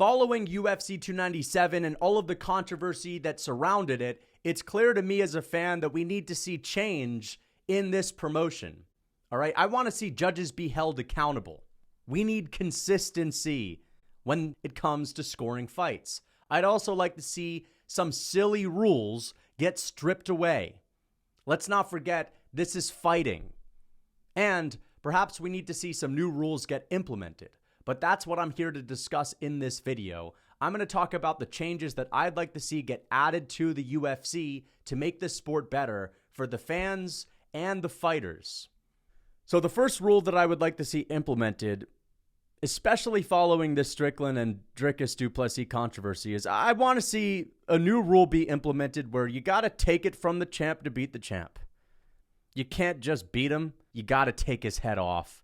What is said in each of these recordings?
Following UFC 297 and all of the controversy that surrounded it, it's clear to me as a fan that we need to see change in this promotion. All right, I want to see judges be held accountable. We need consistency when it comes to scoring fights. I'd also like to see some silly rules get stripped away. Let's not forget, this is fighting. And perhaps we need to see some new rules get implemented. But that's what I'm here to discuss in this video. I'm going to talk about the changes that I'd like to see get added to the UFC to make this sport better for the fans and the fighters. So the first rule that I would like to see implemented, especially following the Strickland and Dricus du Plessis controversy, is I want to see a new rule be implemented where you got to take it from the champ to beat the champ. You can't just beat him. You got to take his head off.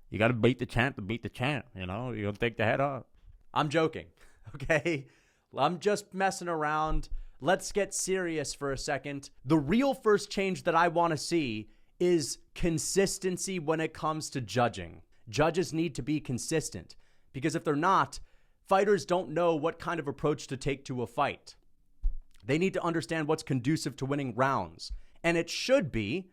You got to beat the champ to beat the champ, you know? You'll take the head off. I'm joking, okay? I'm just messing around. Let's get serious for a second. The real first change that I want to see is consistency when it comes to judging. Judges need to be consistent because if they're not, fighters don't know what kind of approach to take to a fight. They need to understand what's conducive to winning rounds. And it should be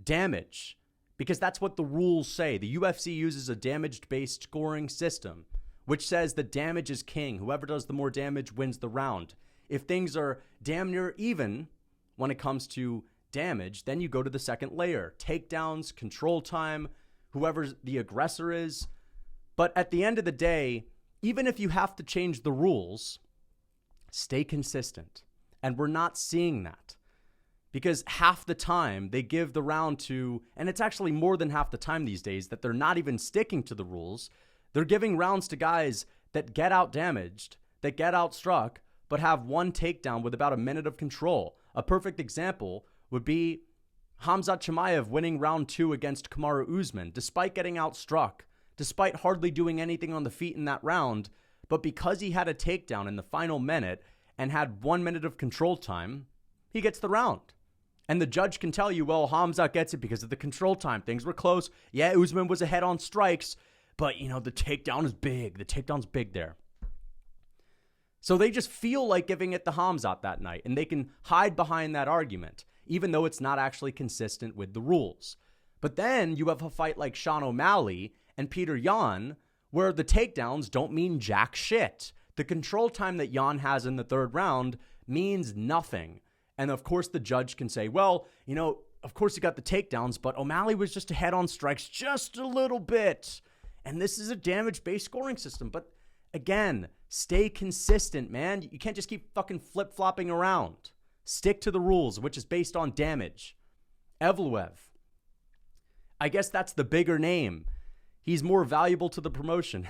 damage, because that's what the rules say. The UFC uses a damage-based scoring system, which says that damage is king. Whoever does the more damage wins the round. If things are damn near even when it comes to damage, then you go to the second layer. Takedowns, control time, whoever the aggressor is. But at the end of the day, even if you have to change the rules, stay consistent. And we're not seeing that. Because half the time they give the round to, and it's actually more than half the time these days, that they're not even sticking to the rules. They're giving rounds to guys that get out damaged, that get out struck, but have one takedown with about a minute of control. A perfect example would be Khamzat Chimaev winning round 2 against Kamaru Usman, despite getting out struck, despite hardly doing anything on the feet in that round, but because he had a takedown in the final minute and had 1 minute of control time, he gets the round. And the judge can tell you, well, Khamzat gets it because of the control time. Things were close. Yeah, Usman was ahead on strikes, but, you know, the takedown is big. The takedown's big there. So they just feel like giving it to Khamzat that night, and they can hide behind that argument, even though it's not actually consistent with the rules. But then you have a fight like Sean O'Malley and Peter Yan, where the takedowns don't mean jack shit. The control time that Yan has in the third round means nothing. And of course, the judge can say, well, you know, of course he got the takedowns, but O'Malley was just ahead on strikes just a little bit. And this is a damage-based scoring system. But again, stay consistent, man. You can't just keep fucking flip-flopping around. Stick to the rules, which is based on damage. Evloev. I guess that's the bigger name. He's more valuable to the promotion.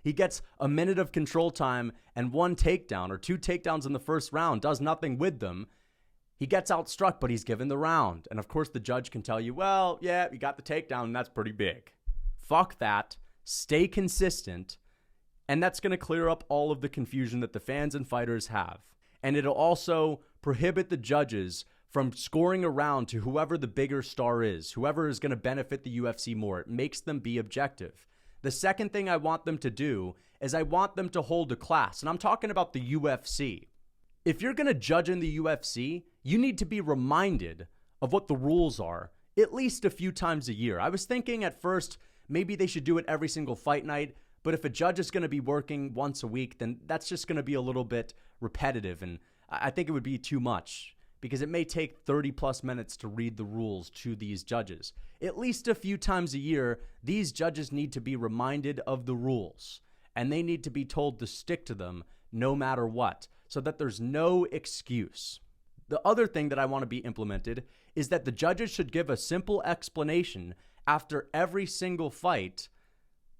He gets a minute of control time and 1 takedown or 2 takedowns in the first round, does nothing with them. He gets outstruck, but he's given the round. And of course, the judge can tell you, well, yeah, you got the takedown, and that's pretty big. Fuck that. Stay consistent. And that's going to clear up all of the confusion that the fans and fighters have. And it'll also prohibit the judges from scoring a round to whoever the bigger star is, whoever is going to benefit the UFC more. It makes them be objective. The second thing I want them to do is I want them to hold a class. And I'm talking about the UFC. If you're going to judge in the UFC, you need to be reminded of what the rules are at least a few times a year. I was thinking at first maybe they should do it every single fight night, but if a judge is going to be working once a week, then that's just going to be a little bit repetitive, and I think it would be too much because it may take 30 plus minutes to read the rules to these judges. At least a few times a year, these judges need to be reminded of the rules, and they need to be told to stick to them no matter what, so that there's no excuse. The other thing that I want to be implemented is that the judges should give a simple explanation after every single fight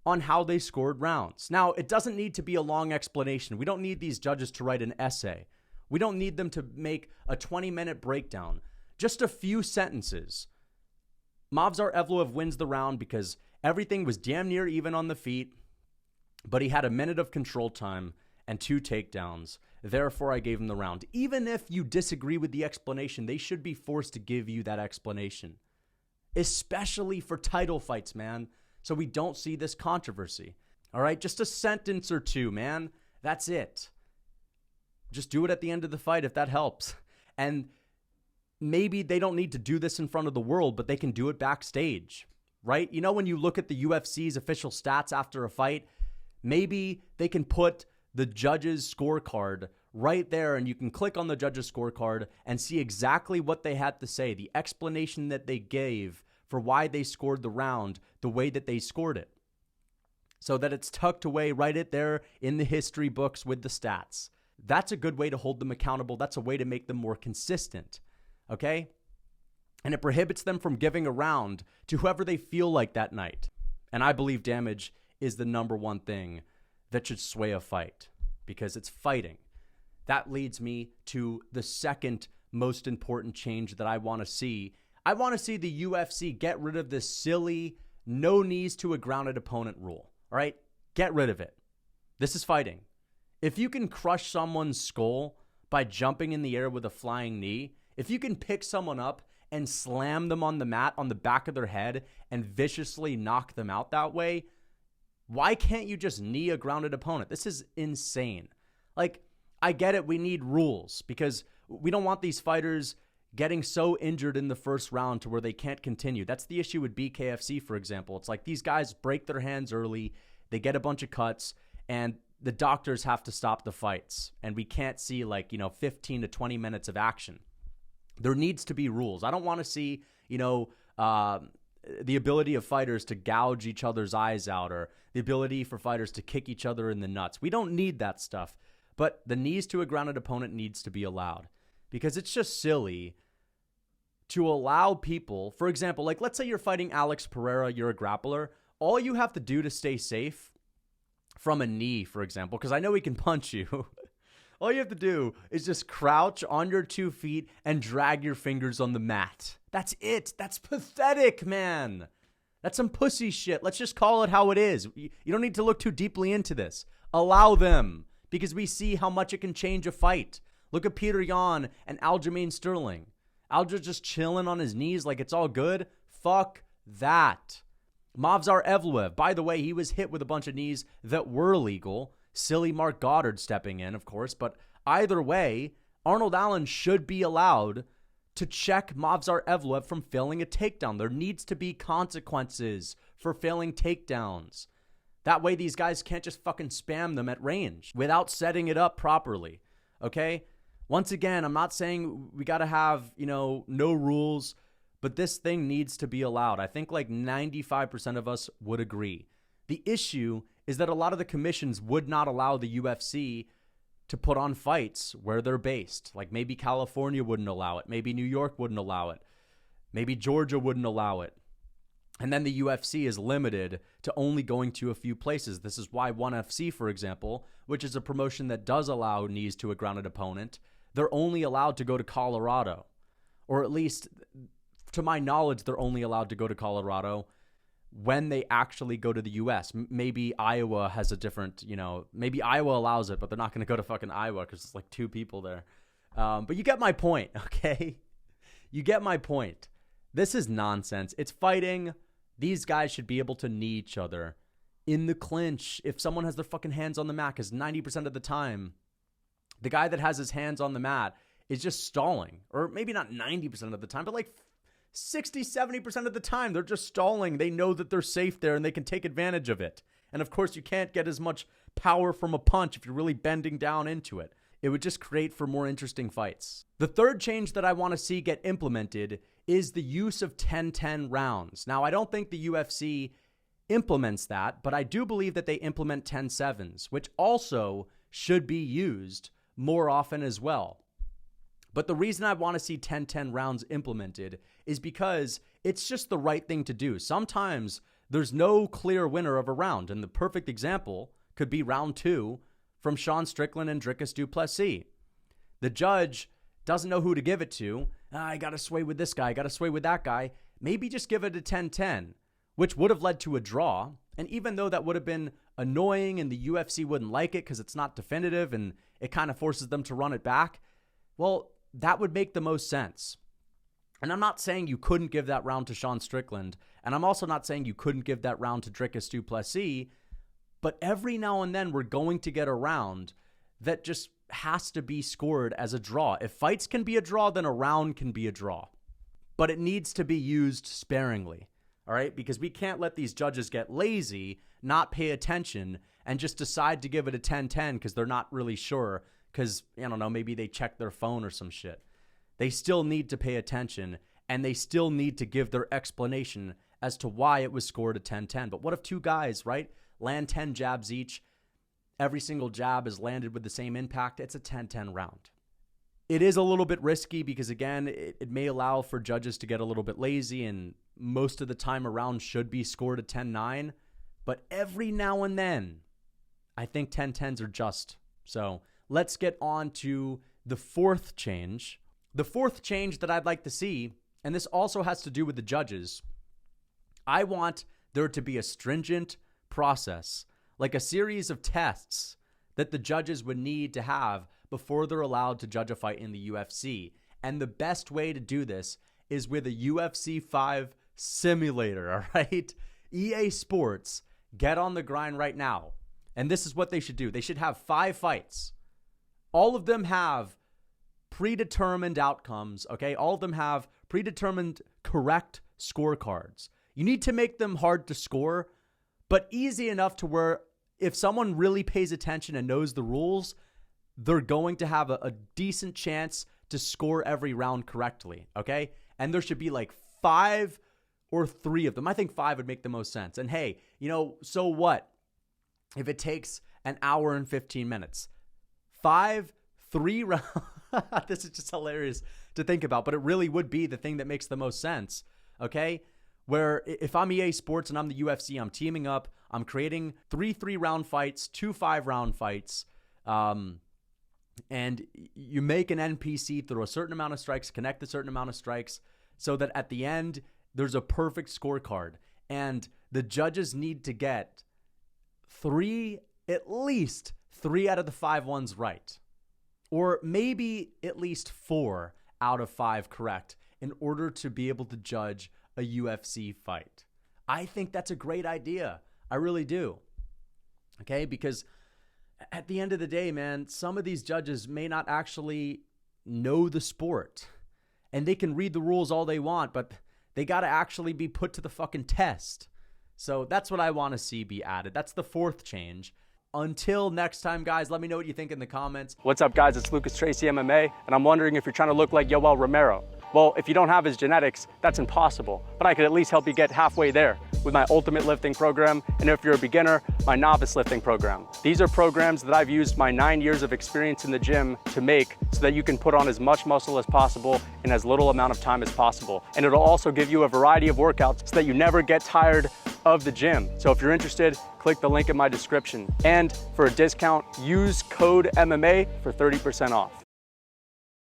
on how they scored rounds. Now, it doesn't need to be a long explanation. We don't need these judges to write an essay. We don't need them to make a 20-minute breakdown. Just a few sentences. Movsar Evloev wins the round because everything was damn near even on the feet, but he had a minute of control time and 2 takedowns. Therefore, I gave him the round. Even if you disagree with the explanation, they should be forced to give you that explanation. Especially for title fights, man. So we don't see this controversy. All right, just a sentence or two, man. That's it. Just do it at the end of the fight if that helps. And maybe they don't need to do this in front of the world, but they can do it backstage, right? You know, when you look at the UFC's official stats after a fight, maybe they can put the judges' scorecard right there, and you can click on the judges' scorecard and see exactly what they had to say, the explanation that they gave for why they scored the round the way that they scored it, so that it's tucked away right there in the history books with the stats. That's a good way to hold them accountable. That's a way to make them more consistent, okay? And it prohibits them from giving a round to whoever they feel like that night. And I believe damage is the number one thing that should sway a fight, because it's fighting. That leads me to the second most important change that I want to see. I want to see the UFC get rid of this silly no knees to a grounded opponent rule. All right? Get rid of it. This is fighting. If you can crush someone's skull by jumping in the air with a flying knee, if you can pick someone up and slam them on the mat on the back of their head and viciously knock them out that way, why can't you just knee a grounded opponent? This is insane. Like, I get it. We need rules because we don't want these fighters getting so injured in the first round to where they can't continue. That's the issue with BKFC, for example. It's like these guys break their hands early, they get a bunch of cuts, and the doctors have to stop the fights. And we can't see 15 to 20 minutes of action. There needs to be rules. I don't want to see, the ability of fighters to gouge each other's eyes out or the ability for fighters to kick each other in the nuts. We don't need that stuff. But the knees to a grounded opponent needs to be allowed because it's just silly to allow people, for example, like let's say you're fighting Alex Pereira, you're a grappler. All you have to do to stay safe from a knee, for example, because I know he can punch you. All you have to do is just crouch on your 2 feet and drag your fingers on the mat. That's it. That's pathetic, man. That's some pussy shit. Let's just call it how it is. You don't need to look too deeply into this. Allow them. Because we see how much it can change a fight. Look at Peter Yan and Aljamain Sterling. Alja just chilling on his knees like it's all good. Fuck that. Movsar Evloev, by the way, he was hit with a bunch of knees that were legal. Silly Mark Goddard stepping in, of course. But either way, Arnold Allen should be allowed to check Movsar Evloev from failing a takedown. There needs to be consequences for failing takedowns. That way these guys can't just fucking spam them at range without setting it up properly, okay? Once again, I'm not saying we got to have, no rules, but this thing needs to be allowed. I think 95% of us would agree. The issue is that a lot of the commissions would not allow the UFC to put on fights where they're based. Like maybe California wouldn't allow it. Maybe New York wouldn't allow it. Maybe Georgia wouldn't allow it. And then the UFC is limited to only going to a few places. This is why ONE FC, for example, which is a promotion that does allow knees to a grounded opponent, they're only allowed to go to Colorado. Or at least, to my knowledge, they're only allowed to go to Colorado when they actually go to the U.S. Maybe Iowa has a different, maybe Iowa allows it, but they're not going to go to fucking Iowa because it's 2 people there. But you get my point, okay? You get my point. This is nonsense. It's fighting. These guys should be able to knee each other in the clinch if someone has their fucking hands on the mat, because 90% of the time, the guy that has his hands on the mat is just stalling. Or maybe not 90% of the time, but 60, 70% of the time, they're just stalling. They know that they're safe there and they can take advantage of it. And of course, you can't get as much power from a punch if you're really bending down into it. It would just create for more interesting fights. The third change that I want to see get implemented is the use of 10-10 rounds. Now, I don't think the UFC implements that, but I do believe that they implement 10-7s, which also should be used more often as well. But the reason I want to see 10-10 rounds implemented is because it's just the right thing to do. Sometimes there's no clear winner of a round, and the perfect example could be round 2 from Sean Strickland and Dricus du Plessis. The judge doesn't know who to give it to. I got to sway with this guy. I got to sway with that guy. Maybe just give it a 10-10, which would have led to a draw. And even though that would have been annoying and the UFC wouldn't like it because it's not definitive and it kind of forces them to run it back, well, that would make the most sense. And I'm not saying you couldn't give that round to Sean Strickland, and I'm also not saying you couldn't give that round to Dricus du Plessis, But every now and then we're going to get a round that just has to be scored as a draw. If fights can be a draw, then a round can be a draw. But it needs to be used sparingly, all right? Because we can't let these judges get lazy, not pay attention, and just decide to give it a 10-10 because they're not really sure because, I don't know, maybe they checked their phone or some shit. They still need to pay attention, and they still need to give their explanation as to why it was scored a 10-10. But what if two guys, right, land 10 jabs each? Every single jab is landed with the same impact. It's a 10-10 round. It is a little bit risky because, again, it may allow for judges to get a little bit lazy, and most of the time a round should be scored a 10-9. But every now and then, I think 10-10s are just. So let's get on to the fourth change. The fourth change that I'd like to see, and this also has to do with the judges, I want there to be a stringent process, like a series of tests that the judges would need to have before they're allowed to judge a fight in the UFC. And the best way to do this is with a UFC 5 simulator, all right? EA Sports, get on the grind right now. And this is what they should do. They should have 5 fights. All of them have predetermined outcomes, okay? All of them have predetermined correct scorecards. You need to make them hard to score, but easy enough to where if someone really pays attention and knows the rules, they're going to have a decent chance to score every round correctly, okay? And there should be like 5 or 3 of them. I think 5 would make the most sense. And hey, so what if it takes an hour and 15 minutes? 3 rounds. This is just hilarious to think about, but it really would be the thing that makes the most sense, okay? Where if I'm EA Sports and I'm the UFC, I'm teaming up, I'm creating 3 3-round fights, 2 5-round fights, and you make an NPC throw a certain amount of strikes, connect a certain amount of strikes, so that at the end, there's a perfect scorecard. And the judges need to get at least 3 out of the 5 ones right. Or maybe at least 4 out of 5 correct in order to be able to judge a UFC fight. I think that's a great idea. I really do. Okay, because at the end of the day, man, some of these judges may not actually know the sport. And they can read the rules all they want, but they got to actually be put to the fucking test. So that's what I want to see be added. That's the 4th change. Until next time, guys, let me know what you think in the comments. What's up, guys? It's Lucas Tracy MMA, and I'm wondering if you're trying to look like Yoel Romero. Well, if you don't have his genetics, that's impossible, but I could at least help you get halfway there with my ultimate lifting program, and if you're a beginner, my novice lifting program. These are programs that I've used my 9 years of experience in the gym to make so that you can put on as much muscle as possible in as little amount of time as possible. And it'll also give you a variety of workouts so that you never get tired of the gym. So if you're interested, click the link in my description. And for a discount, use code MMA for 30% off.